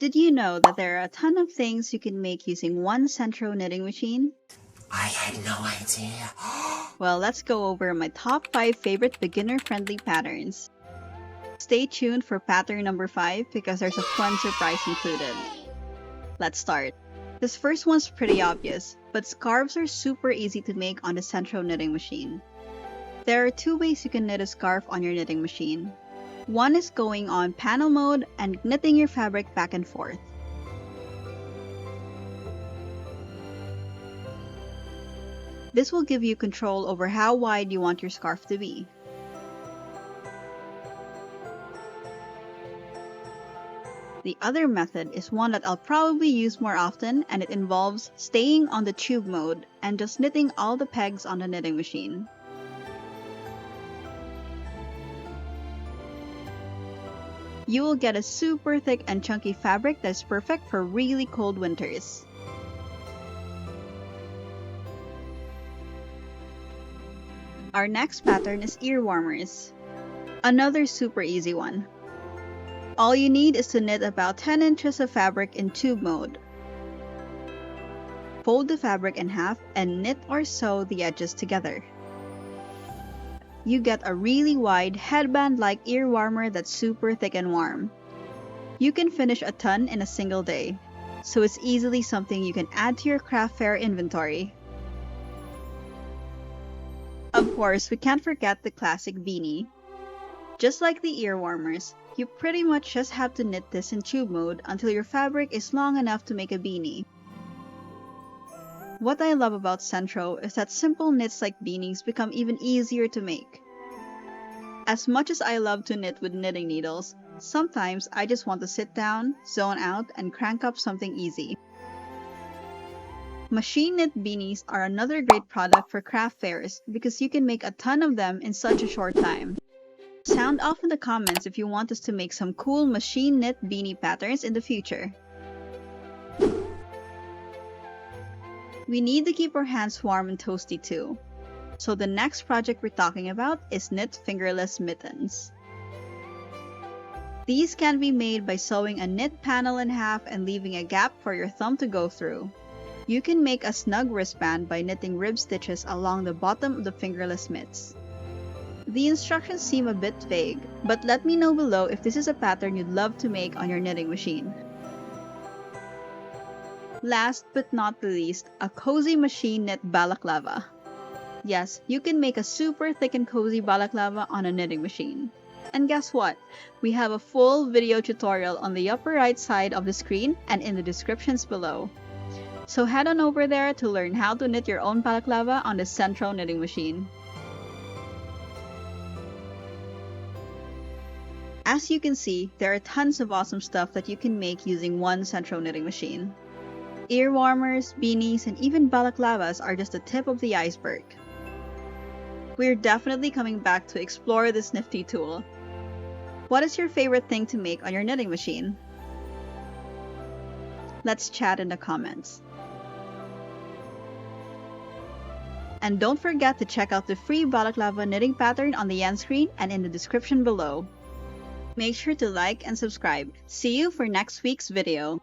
Did you know that there are a ton of things you can make using one SENTRO knitting machine? I had no idea. Well, let's go over my top 5 favorite beginner-friendly patterns. Stay tuned for pattern number 5 because there's a fun surprise included. Let's start. This first one's pretty obvious, but scarves are super easy to make on the SENTRO knitting machine. There are 2 ways you can knit a scarf on your knitting machine. One is going on panel mode and knitting your fabric back and forth. This will give you control over how wide you want your scarf to be. The other method is one that I'll probably use more often, and it involves staying on the tube mode and just knitting all the pegs on the knitting machine. You will get a super thick and chunky fabric that's perfect for really cold winters. Our next pattern is ear warmers. Another super easy one. All you need is to knit about 10 inches of fabric in tube mode. Fold the fabric in half and knit or sew the edges together. You get a really wide headband-like ear warmer that's super thick and warm. You can finish a ton in a single day, so it's easily something you can add to your craft fair inventory. Of course, we can't forget the classic beanie. Just like the ear warmers, you pretty much just have to knit this in tube mode until your fabric is long enough to make a beanie. What I love about SENTRO is that simple knits like beanies become even easier to make. As much as I love to knit with knitting needles, sometimes I just want to sit down, zone out, and crank up something easy. Machine knit beanies are another great product for craft fairs because you can make a ton of them in such a short time. Sound off in the comments if you want us to make some cool machine knit beanie patterns in the future. We need to keep our hands warm and toasty too. So the next project we're talking about is knit fingerless mittens. These can be made by sewing a knit panel in half and leaving a gap for your thumb to go through. You can make a snug wristband by knitting rib stitches along the bottom of the fingerless mitts. The instructions seem a bit vague, but let me know below if this is a pattern you'd love to make on your knitting machine. Last but not the least, a cozy machine knit balaclava. Yes, you can make a super thick and cozy balaclava on a knitting machine. And guess what? We have a full video tutorial on the upper right side of the screen and in the descriptions below. So head on over there to learn how to knit your own balaclava on the SENTRO knitting machine. As you can see, there are tons of awesome stuff that you can make using one SENTRO knitting machine. Ear warmers, beanies, and even balaclavas are just the tip of the iceberg. We're definitely coming back to explore this nifty tool. What is your favorite thing to make on your knitting machine? Let's chat in the comments. And don't forget to check out the free balaclava knitting pattern on the end screen and in the description below. Make sure to like and subscribe. See you for next week's video.